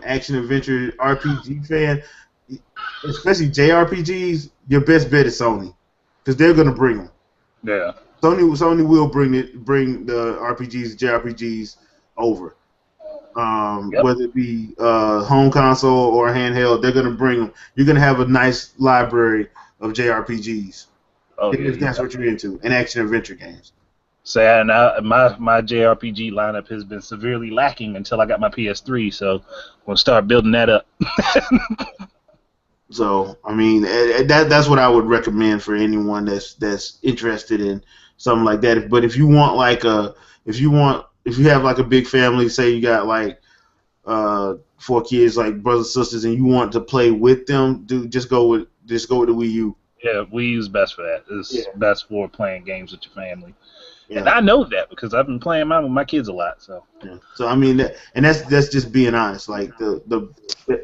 Speaker 1: action adventure RPG fan, especially JRPGs, your best bet is Sony, because they're gonna bring them.
Speaker 4: Yeah.
Speaker 1: Sony will bring the JRPGs over.
Speaker 4: Yep.
Speaker 1: Whether it be home console or handheld, they're gonna bring them. You're gonna have a nice library of JRPGs
Speaker 4: Oh yeah.
Speaker 1: if that's what you're into, and action adventure games.
Speaker 4: Sad. Now my JRPG lineup has been severely lacking until I got my PS3, so I'm gonna start building that up.
Speaker 1: So I mean, that's what I would recommend for anyone that's interested in something like that. But if you want if you have like a big family, say you got like 4 kids, like brothers and sisters, and you want to play with them, just go with the Wii U.
Speaker 4: Yeah, Wii U's best for that. It's best for playing games with your family.
Speaker 1: Yeah.
Speaker 4: And I know that because I've been playing mine with my kids a lot. So.
Speaker 1: Yeah. So I mean, that's just being honest. Like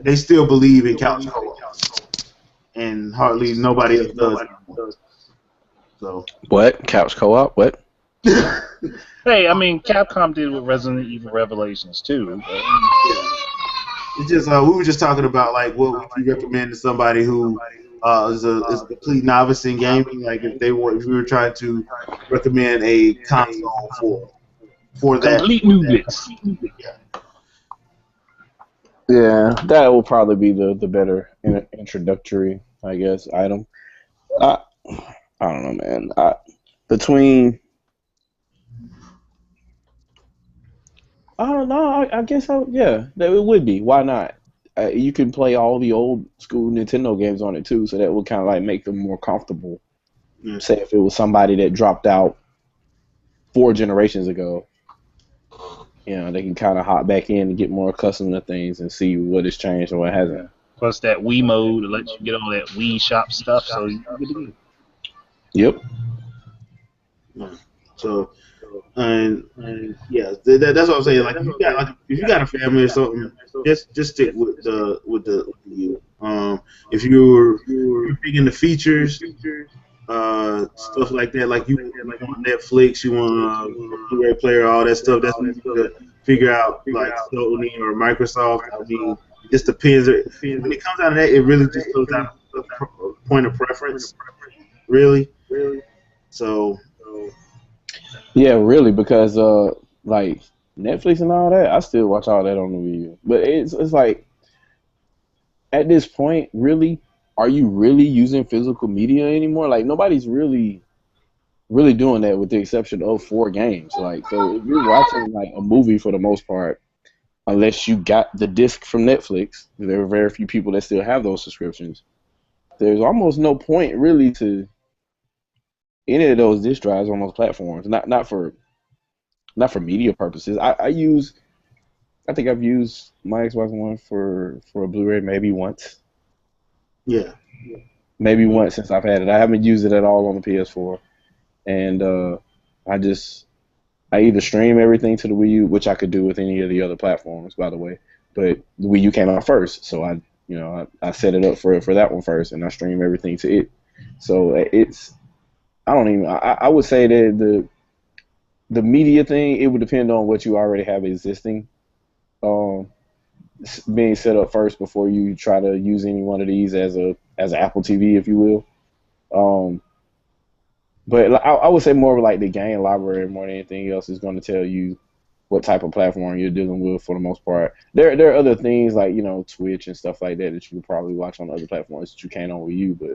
Speaker 1: they still believe in couch co-op, and hardly nobody else does anymore. So
Speaker 3: What? Couch co-op? What?
Speaker 4: Hey, I mean, Capcom did with Resident Evil Revelations too.
Speaker 1: It's just we were just talking about like what would you recommend to somebody who is a complete novice in gaming. Like if we were trying to recommend a console for that.
Speaker 4: Complete noobs.
Speaker 3: Yeah, that will probably be the better introductory, I guess, item. I don't know, man. Between I don't know. I guess yeah, that it would be. Why not? You can play all the old school Nintendo games on it too, so that would kind of like make them more comfortable.
Speaker 1: Yeah.
Speaker 3: Say if it was somebody that dropped out 4 generations ago, they can kind of hop back in and get more accustomed to things and see what has changed and what hasn't.
Speaker 4: Plus that Wii mode to let you get all that Wii shop stuff. So you can get it.
Speaker 3: Yep.
Speaker 1: Yeah. So. And yeah, that's what I'm saying. Like if you got a family or something, just stick with the Wii U. If you're big into features, stuff like that, like you want Netflix, you want a Blu-ray player, all that stuff. That's what you need to figure out, like Sony or Microsoft. I mean, it just depends. When it comes down to that, it really just comes down to a point of preference, really. So.
Speaker 3: Yeah, really, because like Netflix and all that, I still watch all that on the Wii U. But it's like at this point, really, are you really using physical media anymore? Like nobody's really doing that, with the exception of 4 games. Like, so if you're watching like a movie for the most part, unless you got the disc from Netflix, there are very few people that still have those subscriptions. There's almost no point really to any of those disk drives on those platforms. Not for media purposes. I think I've used my Xbox One for a Blu-ray maybe once.
Speaker 1: Yeah.
Speaker 3: Maybe once since I've had it. I haven't used it at all on the PS4. And I either stream everything to the Wii U, which I could do with any of the other platforms, by the way. But the Wii U came out first, so I set it up for that one first, and I stream everything to it. So I would say that the media thing, it would depend on what you already have existing, being set up first before you try to use any one of these as an Apple TV, if you will. But I would say more of like the game library more than anything else is going to tell you what type of platform you're dealing with for the most part. There are other things like Twitch and stuff like that you could probably watch on other platforms that you can't on Wii U, but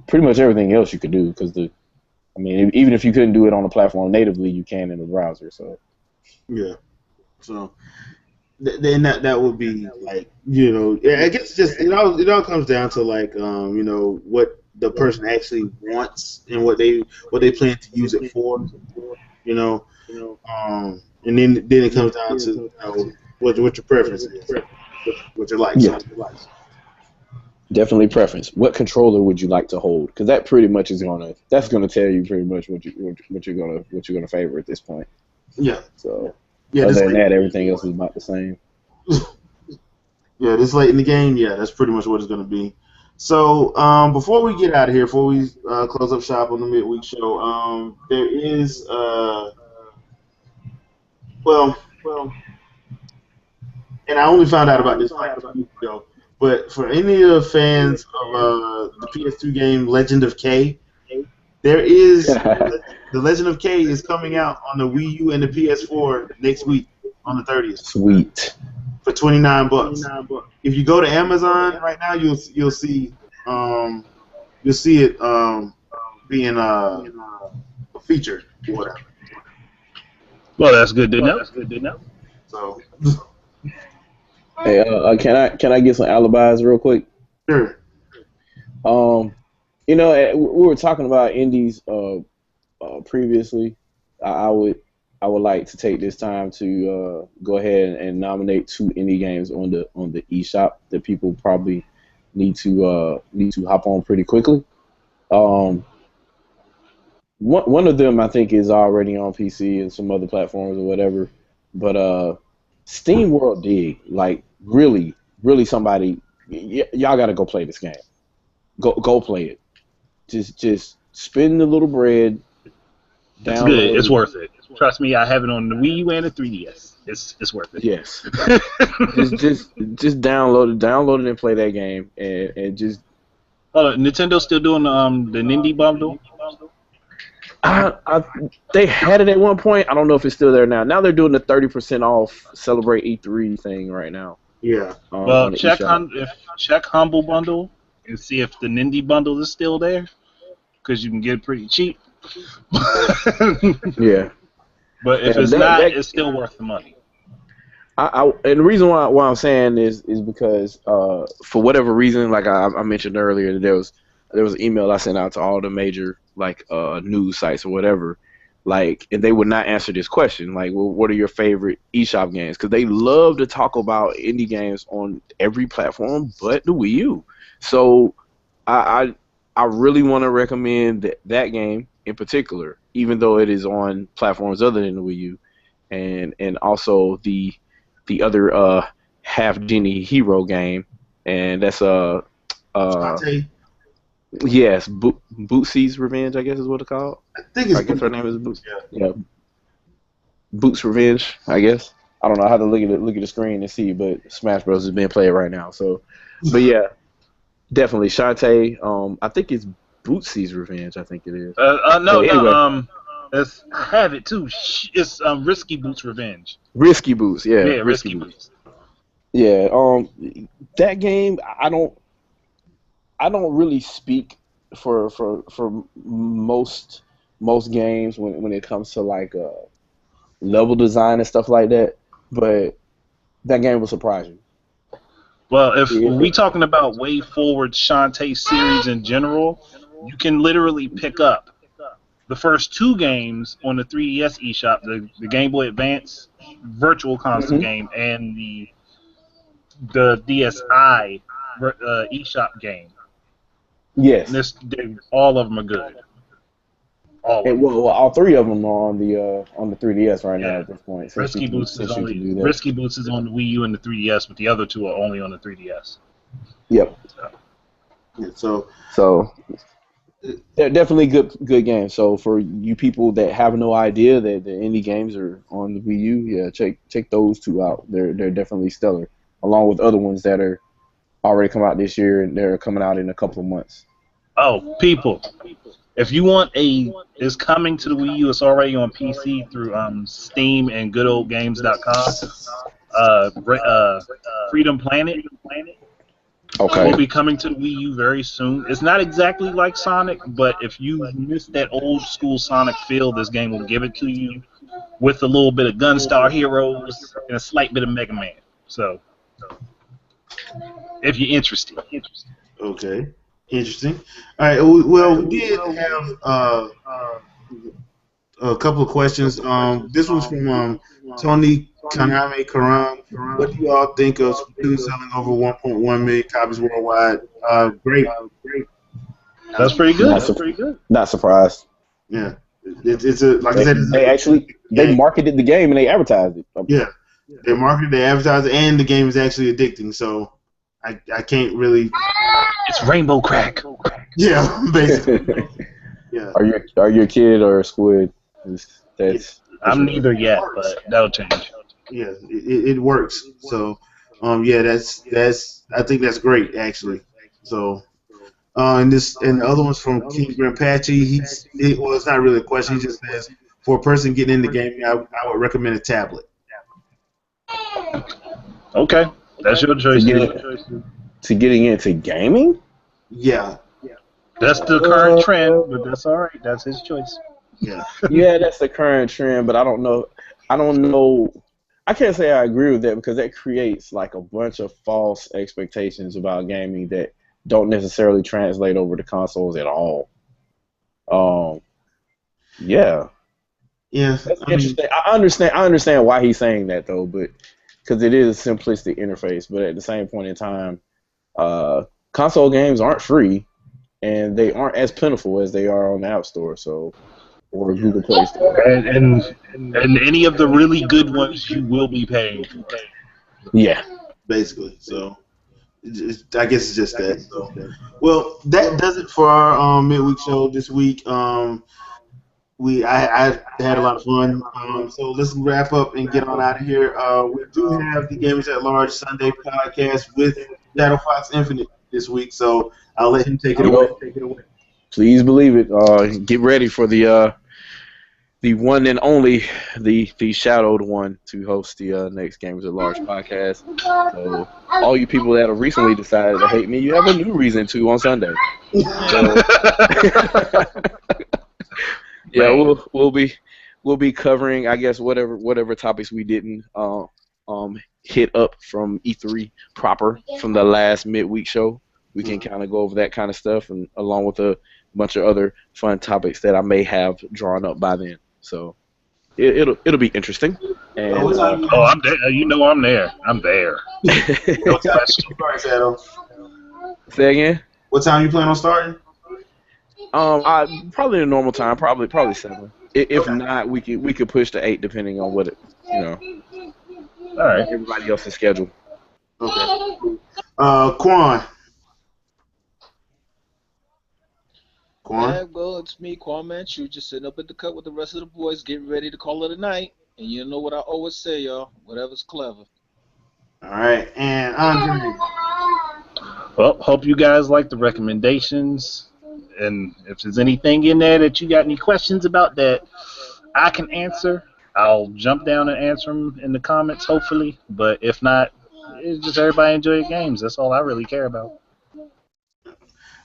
Speaker 3: pretty much everything else you could do, because even if you couldn't do it on the platform natively, you can in the browser. So
Speaker 1: yeah, so then that would be like I guess just it all comes down to like what the person actually wants and what they plan to use it for, and then it comes down to what your preference is. what you like.
Speaker 3: Yeah. Definitely preference. What controller would you like to hold? Because that pretty much is gonna tell you pretty much what you're gonna favor at this point.
Speaker 1: Yeah.
Speaker 3: So
Speaker 1: Yeah.
Speaker 3: other than that, everything else is about the same.
Speaker 1: Yeah, this late in the game, yeah, that's pretty much what it's gonna be. So before we get out of here, before we close up shop on the midweek show, there is well, and I only found out about this like 2 weeks ago. But for any of the fans of the PS2 game Legend of K, there is the Legend of K is coming out on the Wii U and the PS4 next week on the 30th.
Speaker 3: Sweet.
Speaker 1: For $29. If you go to Amazon right now, you'll see it being featured or whatever.
Speaker 4: Well, that's good to know.
Speaker 1: So.
Speaker 3: Hey, can I get some alibis real quick?
Speaker 1: Sure.
Speaker 3: We were talking about indies previously. I would like to take this time to go ahead and nominate 2 indie games on the eShop that people probably need to hop on pretty quickly. One of them I think is already on PC and some other platforms or whatever, but Steam World Dig, like really somebody, y'all got to go play this game. Go play it. Just spend a little bread.
Speaker 4: It's good. It's worth it. Trust me, I have it on the Wii U and the 3DS. It's worth it.
Speaker 3: Yes. just download it and play that game and just.
Speaker 4: Nintendo's still doing the Nindy bundle.
Speaker 3: They had it at one point. I don't know if it's still there now. Now they're doing the 30% off Celebrate E3 thing right now.
Speaker 1: Yeah.
Speaker 4: Well, check Humble Bundle and see if the Nindy bundle is still there, because you can get it pretty cheap.
Speaker 3: Yeah.
Speaker 4: But if it's not, it's still worth the money.
Speaker 3: And the reason why I'm saying is because for whatever reason, like I mentioned earlier, there was an email I sent out to all the major news sites or whatever, and they would not answer this question, well, what are your favorite eShop games? Because they love to talk about indie games on every platform but the Wii U. So I really want to recommend that game in particular, even though it is on platforms other than the Wii U, and also the other half genie hero game, and that's yes, Bootsy's Revenge, I guess is what it's called. I guess her name is Boots. Yeah. Boots Revenge, I guess. I don't know. I have to look at the screen and see, but Smash Bros is being played right now. So, but yeah, definitely Shantae. I think it's Bootsy's Revenge. I think it is.
Speaker 4: No. It's, I have it too. It's Risky Boots Revenge.
Speaker 3: Risky Boots, yeah.
Speaker 4: Yeah, Risky Boots.
Speaker 3: Yeah. That game, I don't really speak for most games when it comes to level design and stuff like that, but that game will surprise you.
Speaker 4: Well, if we talking about way forward Shantae series in general, you can literally pick up the first 2 games on the 3DS eShop, the Game Boy Advance Virtual Console game and the DSi eShop game.
Speaker 3: Yes.
Speaker 4: All of them are good.
Speaker 3: All 3 of them are on the 3DS right now at this point.
Speaker 4: Risky Boots is on the Wii U and the 3DS, but the other 2 are only on the 3DS.
Speaker 3: Yep. So they're definitely good games. So for you people that have no idea that the indie games are on the Wii U, yeah, check those 2 out. They're definitely stellar, along with other ones that are already come out this year and they're coming out in a couple of months.
Speaker 4: Oh, people. If you want it's coming to the Wii U. It's already on PC through Steam and goodoldgames.com. Freedom Planet.
Speaker 3: Okay.
Speaker 4: Will be coming to the Wii U very soon. It's not exactly like Sonic, but if you miss that old school Sonic feel, this game will give it to you with a little bit of Gunstar Heroes and a slight bit of Mega Man. So, if you're interested.
Speaker 1: Okay. Interesting. All right. Well, we did have a couple of questions. This one's from Tony Konami, Karan, what do you all think of Splatoon selling over 1.1 million copies worldwide? Great.
Speaker 4: That's pretty good.
Speaker 3: Not,
Speaker 4: That's pretty good.
Speaker 3: not surprised.
Speaker 1: Yeah. It's a like I said, it's
Speaker 3: They actually
Speaker 1: game.
Speaker 3: marketed the game and they advertised it.
Speaker 1: Yeah. They market, they advertise, and the game is actually addicting. So I can't really.
Speaker 4: It's rainbow crack.
Speaker 1: Yeah, basically. Yeah.
Speaker 3: Are you a kid or a squid? That's
Speaker 4: I'm neither yet, but that'll change.
Speaker 1: Yeah, it works. So, yeah, that's I think that's great actually. So, and the other one's from King Grimpachi. Well, it's not really a question. He just says, for a person getting into gaming, I would recommend a tablet.
Speaker 4: Okay, that's your choice.
Speaker 3: To getting into gaming?
Speaker 1: Yeah,
Speaker 4: That's the current trend, but that's all right. That's his choice.
Speaker 1: yeah.
Speaker 3: Yeah, that's the current trend, but I don't know. I can't say I agree with that because that creates like a bunch of false expectations about gaming that don't necessarily translate over to consoles at all. Yeah.
Speaker 1: Yeah,
Speaker 3: That's interesting. I understand why he's saying that though, but because it is a simplistic interface. But at the same point in time, console games aren't free, and they aren't as plentiful as they are on the App Store, or Google Play Store.
Speaker 4: And any of the really good ones, you will be paying for.
Speaker 3: Yeah.
Speaker 1: basically. So, I guess it's just that. So, well, that does it for our midweek show this week. I had a lot of fun. So let's wrap up and get on out of here. We do have the Gamers at Large Sunday podcast with Shadow Fox Infinite this week, so I'll let him take it away.
Speaker 3: Please believe it. Get ready for the one and only, the shadowed one to host the next Gamers at Large podcast. So all you people that have recently decided to hate me, you have a new reason to on Sunday. So, yeah, we'll be covering, I guess, whatever topics we didn't hit up from E3 proper from the last midweek show. We can kind of go over that kind of stuff, and along with a bunch of other fun topics that I may have drawn up by then. So it'll be interesting. And
Speaker 4: I'm there. You know I'm there. I'm there.
Speaker 1: No question.
Speaker 3: Say again.
Speaker 1: What time you plan on starting?
Speaker 3: Probably the normal time, probably 7. If not, we could push to 8 depending on what
Speaker 4: All right.
Speaker 3: everybody else's schedule.
Speaker 1: Okay. Quan.
Speaker 2: Yeah, well, it's me, Quan Manchu, just sitting up at the cut with the rest of the boys, getting ready to call it a night. And you know what I always say, y'all, whatever's clever.
Speaker 1: All right, and Andre.
Speaker 4: Well, hope you guys like the recommendations. And if there's anything in there that you got any questions about that I can answer, I'll jump down and answer them in the comments, hopefully. But if not, it's just everybody enjoy your games. That's all I really care about.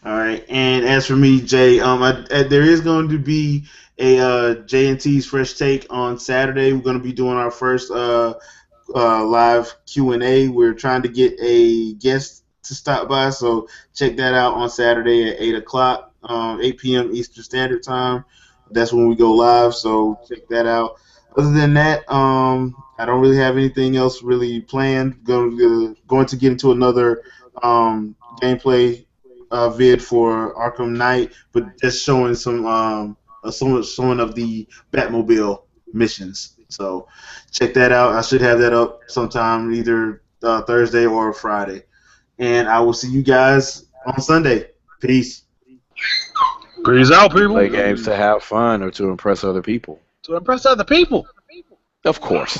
Speaker 1: All right, and as for me, Jay, there is going to be a J&T's Fresh Take on Saturday. We're going to be doing our first live Q&A. We're trying to get a guest to stop by, so check that out on Saturday at 8 o'clock, 8 p.m. Eastern Standard Time. That's when we go live, so check that out. Other than that, I don't really have anything else really planned. Going to get into another gameplay vid for Arkham Knight, but just showing some of the Batmobile missions. So check that out. I should have that up sometime either Thursday or Friday. And I will see you guys on Sunday. Peace.
Speaker 4: Peace out, people.
Speaker 3: Play games to have fun or to impress other people.
Speaker 4: To impress other people.
Speaker 3: Of course.